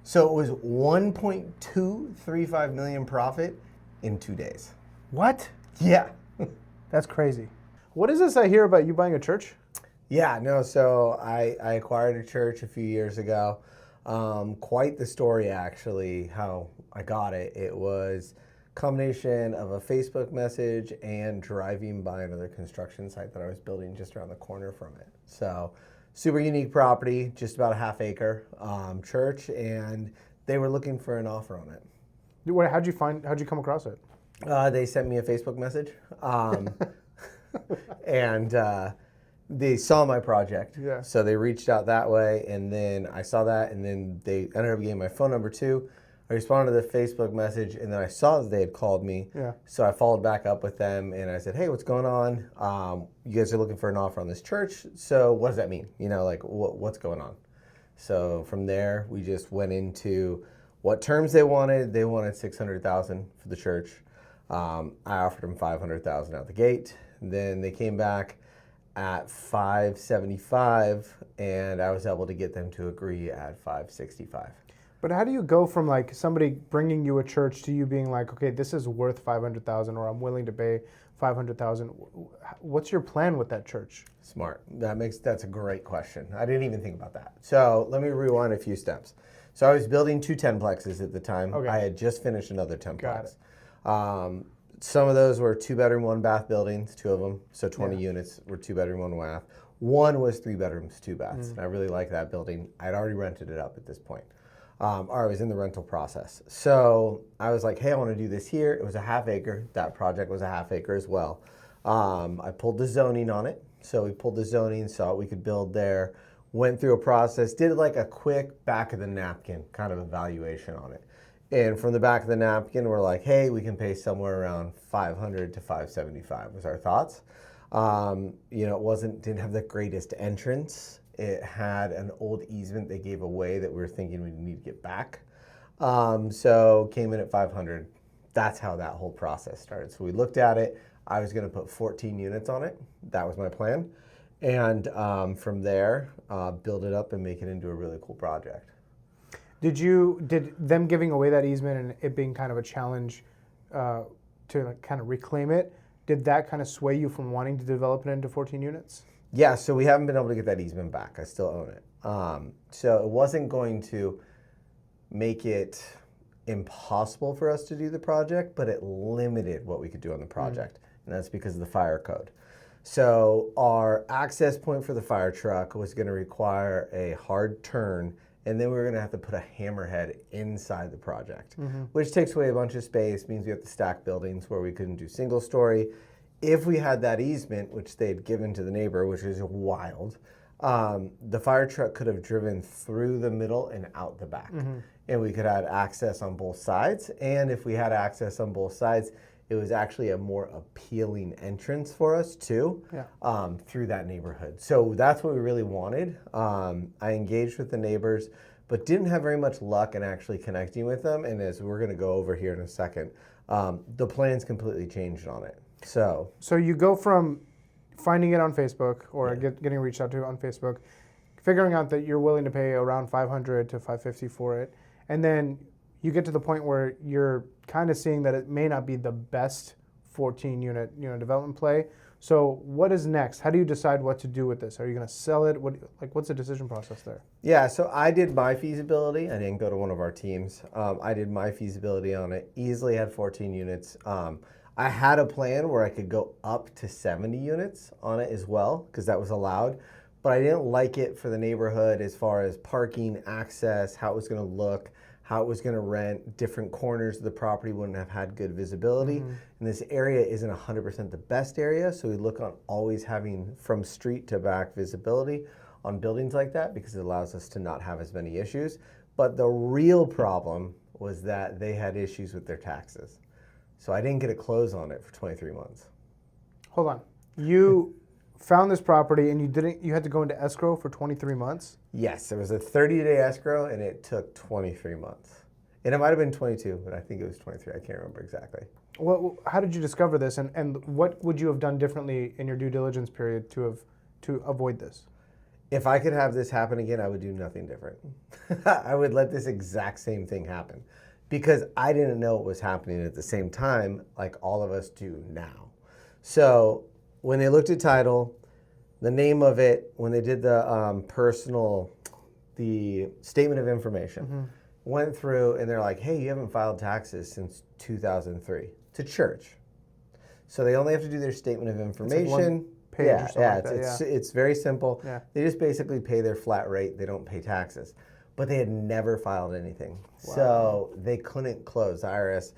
So it was 1.235 million profit in 2 days. What? Yeah. That's crazy. What is this I hear about you buying a church? Yeah, no, so I acquired a church a few years ago. Quite the story, actually, how I got it. It was a combination of a Facebook message and driving by another construction site that I was building just around the corner from it. So super unique property, just about a half-acre church, and they were looking for an offer on it. How'd you come across it? They sent me a Facebook message, and they saw my project. Yeah. So they reached out that way, and then I saw that, and then they ended up getting my phone number too. I responded to the Facebook message, and then I saw that they had called me. Yeah. So I followed back up with them, and I said, hey, what's going on? You guys are looking for an offer on this church, so what does that mean? You know, like, what's going on? So from there, we just went into what terms they wanted. They wanted $600,000 for the church. I offered them $500,000 out the gate. Then they came back at $575, and I was able to get them to agree at $565. But how do you go from like somebody bringing you a church to you being like, okay, this is worth $500,000, or I'm willing to pay $500,000? What's your plan with that church? Smart. That's a great question. I didn't even think about that. So let me rewind a few steps. So I was building 2 10-plexes at the time. Okay. I had just finished another 10-plex. Got it. Some of those were 2-bedroom, 1-bath buildings, 2 of them. So 20 units were 2-bedroom, 1 bath. One was 3 bedrooms, 2 baths. And I really liked that building. I'd already rented it up at this point. Or I was in the rental process. So I was like, hey, I want to do this here. It was a half-acre. That project was a half-acre as well. I pulled the zoning on it. So we pulled the zoning, saw what we could build there, went through a process, did like a quick back of the napkin kind of evaluation on it. And from the back of the napkin, we're like, hey, we can pay somewhere around $500 to $575 was our thoughts. You know, didn't have the greatest entrance. It had an old easement they gave away that we were thinking we need to get back. So came in at $500. That's how that whole process started. So we looked at it. I was going to put 14 units on it. That was my plan. And from there, build it up and make it into a really cool project. Did them giving away that easement and it being kind of a challenge to like kind of reclaim it, did that kind of sway you from wanting to develop it into 14 units? Yeah, so we haven't been able to get that easement back. I still own it. So it wasn't going to make it impossible for us to do the project, but it limited what we could do on the project. And that's because of the fire code. So our access point for the fire truck was going to require a hard turn, and then we were going to have to put a hammerhead inside the project, which takes away a bunch of space, means we have to stack buildings where we couldn't do single story. If we had that easement, which they'd given to the neighbor, which is wild, the fire truck could have driven through the middle and out the back. And we could have access on both sides. And if we had access on both sides, it was actually a more appealing entrance for us too, through that neighborhood. So that's what we really wanted. I engaged with the neighbors, but didn't have very much luck in actually connecting with them. And as we're gonna go over here in a second, the plans completely changed on it. So you go from finding it on Facebook or getting reached out to on Facebook, figuring out that you're willing to pay around $500 to $550 for it, and then you get to the point where you're kind of seeing that it may not be the best 14-unit development play. So what is next? How do you decide what to do with this? Are you going to sell it? What's the decision process there? Yeah, so I did my feasibility. I didn't go to one of our teams. I did my feasibility on it. Easily had 14 units. I had a plan where I could go up to 70 units on it as well, because that was allowed. But I didn't like it for the neighborhood as far as parking, access, how it was going to look, how it was going to rent. Different corners of the property wouldn't have had good visibility. And this area isn't 100% the best area, so we look on always having from street to back visibility on buildings like that, because it allows us to not have as many issues. But the real problem was that they had issues with their taxes. So I didn't get a close on it for 23 months. Hold on. You found this property and you had to go into escrow for 23 months? Yes, there was a 30-day escrow and it took 23 months. And it might have been 22, but I think it was 23. I can't remember exactly. Well, how did you discover this, and what would you have done differently in your due diligence period to avoid this? if I could have this happen again, I would do nothing different. I would let this exact same thing happen because I didn't know what was happening at the same time like all of us do now. So when they looked at title, the name of it, when they did the the statement of information, went through and they're like, hey, you haven't filed taxes since 2003 to church. So they only have to do their statement of information. It's very simple. Yeah. They just basically pay their flat rate. They don't pay taxes. But they had never filed anything. Wow. So they couldn't close. The IRS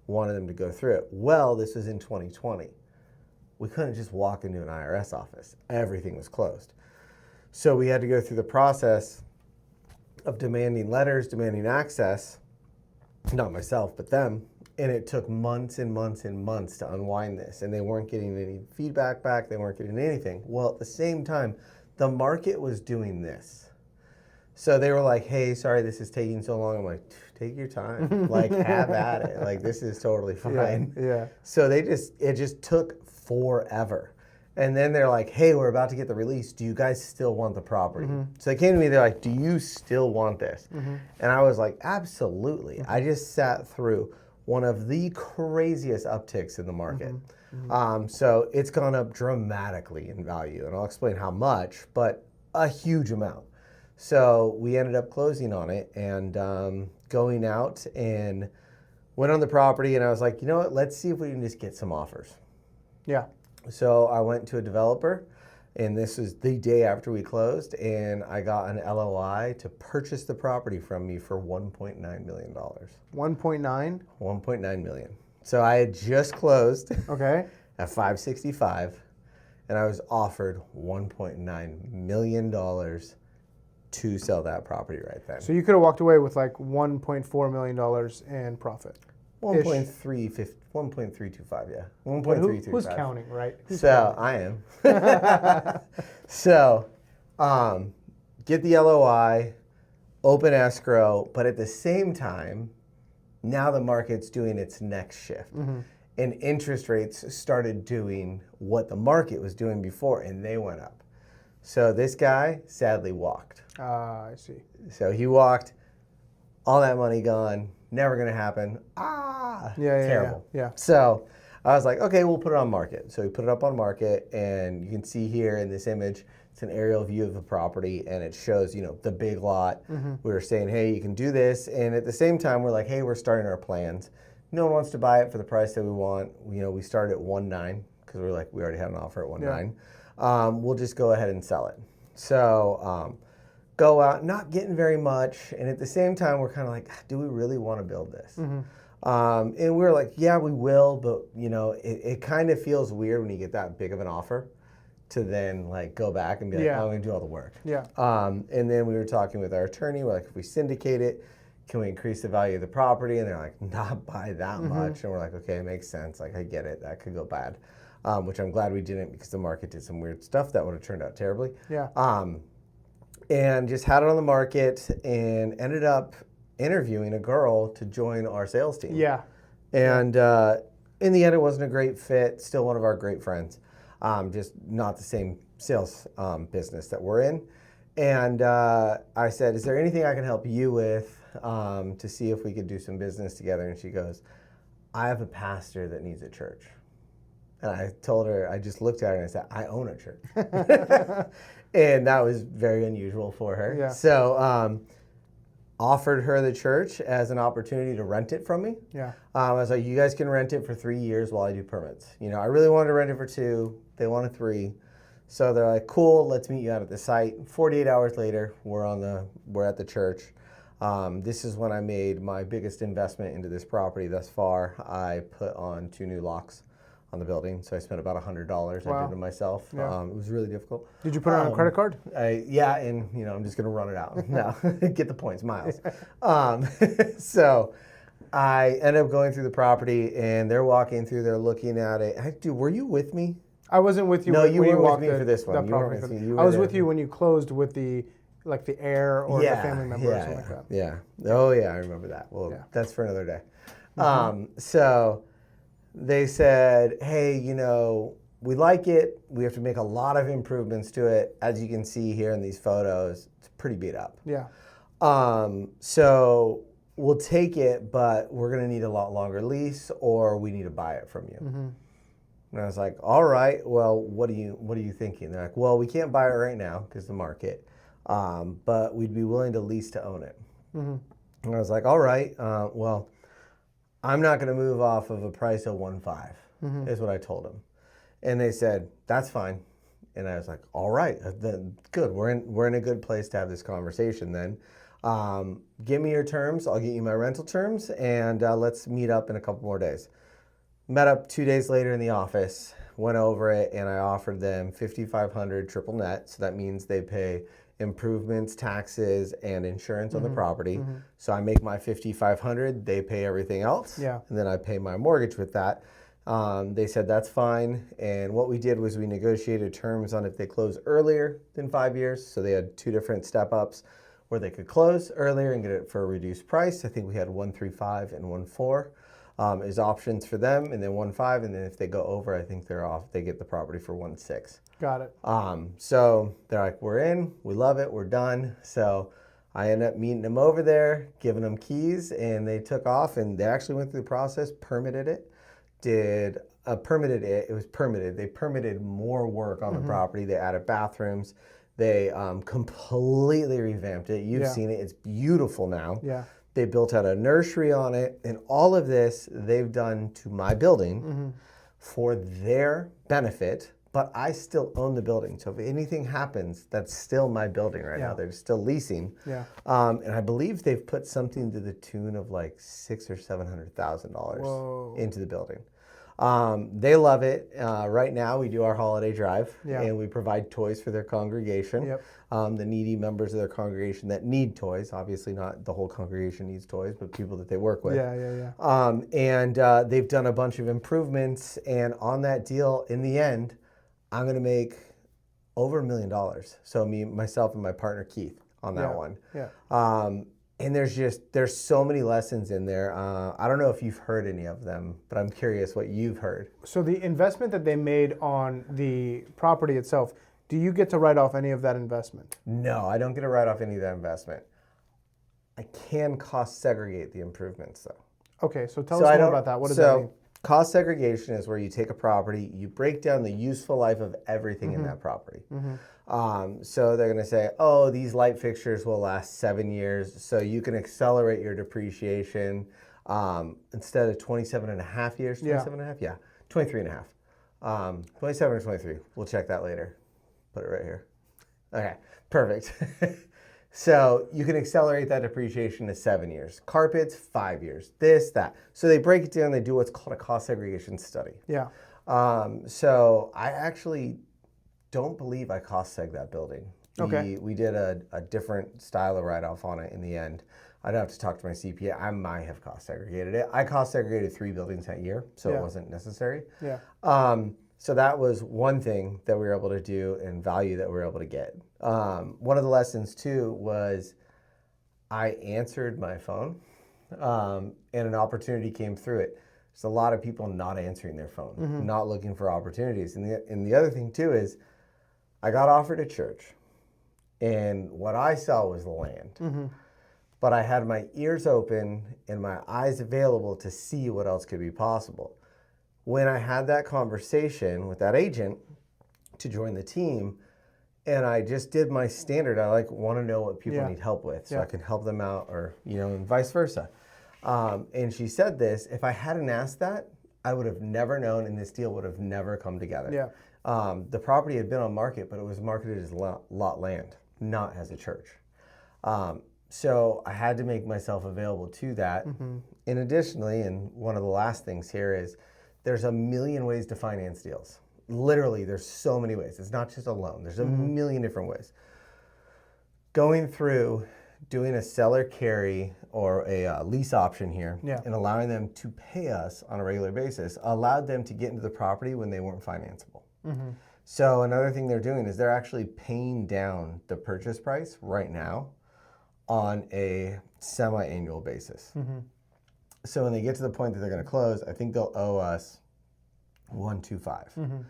wanted them to go through it. Well, this was in 2020. We couldn't just walk into an IRS office. Everything was closed. So we had to go through the process of demanding letters, demanding access, not myself, but them. And it took months and months and months to unwind this. And they weren't getting any feedback back. They weren't getting anything. Well, at the same time, the market was doing this. So they were like, hey, sorry, this is taking so long. I'm like, take your time. Like, have at it. Like, this is totally fine. Yeah. So it just took forever. And then they're like, hey, we're about to get the release. Do you guys still want the property? So they came to me, they're like, do you still want this? And I was like, absolutely. I just sat through one of the craziest upticks in the market. So it's gone up dramatically in value. And I'll explain how much, but a huge amount. So we ended up closing on it and going out and went on the property. And I was like, you know what? Let's see if we can just get some offers. Yeah. So I went to a developer, and this was the day after we closed, and I got an LOI to purchase the property from me for $1.9 million. 1.9? 1.9 million. So I had just closed Okay. at 565, and I was offered $1.9 million to sell that property right then. So you could have walked away with like $1.4 million in profit. 1.325, yeah. 1.335. Who's counting, right? I am. So, get the LOI, open escrow, but at the same time, now the market's doing its next shift. And interest rates started doing what the market was doing before, and they went up. So this guy sadly walked. I see. So he walked, all that money gone, never gonna happen. Terrible. Yeah. So I was like, okay, we'll put it on market. So we put it up on market, and you can see here in this image, it's an aerial view of the property, and it shows, the big lot. We were saying, hey, you can do this, and at the same time, we're like, hey, we're starting our plans. No one wants to buy it for the price that we want. We started at 1.9 because we're like, we already had an offer at 1.9. We'll just go ahead and sell it. So go out, not getting very much, and at the same time, we're kind of like, do we really want to build this? And we were like, yeah, we will, but it kind of feels weird when you get that big of an offer to then like go back and be like, I'm going to do all the work. Yeah. And then we were talking with our attorney. We're like, if we syndicate it, can we increase the value of the property? And they're like, not by that much. And we're like, okay, it makes sense. Like, I get it. That could go bad, which I'm glad we didn't because the market did some weird stuff that would have turned out terribly. Yeah. And just had it on the market and ended up interviewing a girl to join our sales team. Yeah. And in the end, it wasn't a great fit. Still one of our great friends. Just not the same sales business that we're in. And I said, is there anything I can help you with to see if we could do some business together? And she goes, I have a pastor that needs a church. And I told her, I just looked at her and I said, I own a church. And that was very unusual for her. Yeah. So offered her the church as an opportunity to rent it from me. Yeah. I was like, you guys can rent it for 3 years while I do permits. I really wanted to rent it for 2. They wanted 3. So they're like, cool, let's meet you out at the site. 48 hours later, we're at the church. This is when I made my biggest investment into this property thus far. I put on 2 new locks on the building, so I spent about $100. Wow. I did it myself. Yeah. It was really difficult. Did you put it on a credit card? Yeah, and I'm just gonna run it out. No, get the points, miles. So I ended up going through the property, and they're walking through. They're looking at it. Dude, were you with me? I wasn't with you. No, you when weren't with me for this one. You weren't with me. You I was were with there. you when you closed with the heir or the family member or something like that. Yeah. Oh yeah, I remember that. Well, that's for another day. So they said, hey, we like it. We have to make a lot of improvements to it. As you can see here in these photos, it's pretty beat up. Yeah. So we'll take it, but we're going to need a lot longer lease, or we need to buy it from you. And I was like, all right, well, what are you thinking? They're like, well, we can't buy it right now because the market, but we'd be willing to lease to own it. And I was like, all right, well, I'm not going to move off of a price of 1.5 is what I told them. And they said, that's fine. And I was like, all right, then good. We're in a good place to have this conversation then. Give me your terms. I'll get you my rental terms, and let's meet up in a couple more days. Met up 2 days later in the office, went over it, and I offered them $5,500 triple net. So that means they pay improvements, taxes, and insurance on the property. So I make my $5,500, they pay everything else, and then I pay my mortgage with that. They said that's fine, and what we did was we negotiated terms on if they close earlier than 5 years. So they had 2 different step-ups where they could close earlier and get it for a reduced price. I think we had 1.35 and 1.4 as options for them, and then 1.5, and then if they go over, I think they're off. They get the property for 1.6. Got it. So they're like, we're in, we love it, we're done. So I ended up meeting them over there, giving them keys, and they took off, and they actually went through the process, permitted it, it was permitted. They permitted more work on the property. They added bathrooms. They completely revamped it. You've seen it. It's beautiful now. Yeah. They built out a nursery on it, and all of this they've done to my building for their benefit, but I still own the building. So if anything happens, that's still my building right now. They're still leasing. Yeah. And I believe they've put something to the tune of like $600,000 or $700,000 into the building. They love it. Right now we do our holiday drive, and we provide toys for their congregation. The needy members of their congregation that need toys. Obviously not the whole congregation needs toys, but people that they work with. And they've done a bunch of improvements, and on that deal, in the end, I'm going to make over $1 million. So myself and my partner Keith on that one. And there's so many lessons in there. I don't know if you've heard any of them, but I'm curious what you've heard. So the investment that they made on the property itself, do you get to write off any of that investment? No, I don't get to write off any of that investment. I can cost segregate the improvements though. Okay, so tell us more about that. What does that mean? Cost segregation is where you take a property, you break down the useful life of everything in that property. So they're going to say, oh, these light fixtures will last 7 years, so you can accelerate your depreciation instead of 27 and a half years. 27 and a half? Yeah, 23 and a half. 27 or 23. We'll check that later. Put it right here. Okay, perfect. So you can accelerate that depreciation to 7 years. Carpets, 5 years. This, that. So they break it down. They do what's called a cost segregation study. So I actually don't believe I cost seg that building. We did a different style of write-off on it in the end. I'd have to talk to my CPA. I might have cost segregated it. I cost segregated 3 buildings that year, so it wasn't necessary. So that was one thing that we were able to do and value that we were able to get. One of the lessons too was I answered my phone and an opportunity came through it. There's a lot of people not answering their phone, not looking for opportunities. And the other thing too is I got offered a church, and what I saw was land. But I had my ears open and my eyes available to see what else could be possible. When I had that conversation with that agent to join the team, and I just did my standard, I want to know what people need help with so I can help them out, or, and vice versa. And she said this, if I hadn't asked that, I would have never known, and this deal would have never come together. The property had been on market, but it was marketed as lot land, not as a church. So I had to make myself available to that. And additionally, and one of the last things here is, there's a million ways to finance deals. Literally, there's so many ways. It's not just a loan. There's a million different ways. Going through, doing a seller carry or a lease option here and allowing them to pay us on a regular basis allowed them to get into the property when they weren't financeable. So another thing they're doing is they're actually paying down the purchase price right now on a semi-annual basis. So when they get to the point that they're going to close, I think they'll owe us $125.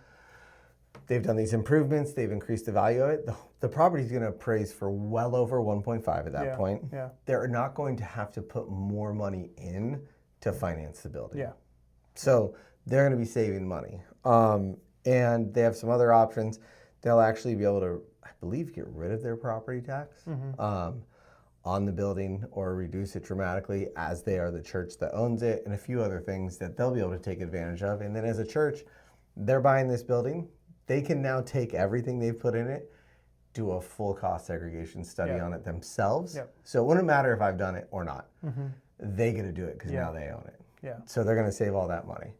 they've done these improvements, they've increased the value of it. The property's going to appraise for well over 1.5 at that point. Yeah. They're not going to have to put more money in to finance the building. Yeah. So they're going to be saving money. And they have some other options. They'll actually be able to, I believe, get rid of their property tax on the building or reduce it dramatically, as they are the church that owns it, and a few other things that they'll be able to take advantage of. And then as a church, they're buying this building. They can now take everything they've put in it, do a full cost segregation study on it themselves. So it wouldn't matter if I've done it or not. They get to do it because now they own it. So they're going to save all that money.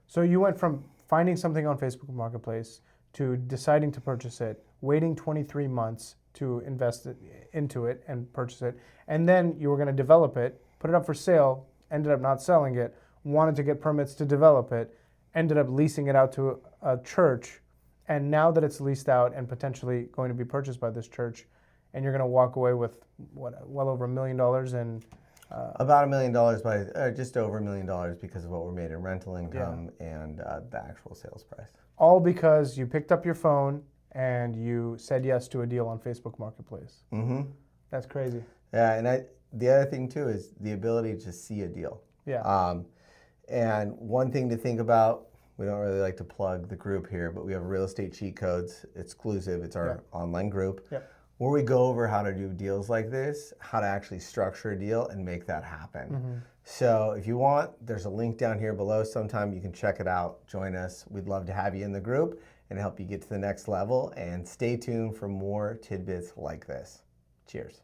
So you went from finding something on Facebook Marketplace to deciding to purchase it, waiting 23 months to invest into it and purchase it, and then you were going to develop it, put it up for sale, ended up not selling it, wanted to get permits to develop it, ended up leasing it out to a church, and now that it's leased out and potentially going to be purchased by this church, and you're going to walk away with what, well over $1 million in about $1 million by just over $1 million because of what we're made in rental income and the actual sales price. All because you picked up your phone and you said yes to a deal on Facebook Marketplace. That's crazy. Yeah, and the other thing too is the ability to see a deal. And one thing to think about, we don't really like to plug the group here, but we have real estate cheat codes, exclusive. It's our online group. Where we go over how to do deals like this, how to actually structure a deal and make that happen. So if you want, there's a link down here below. Sometime you can check it out, join us. We'd love to have you in the group and help you get to the next level. And stay tuned for more tidbits like this. Cheers.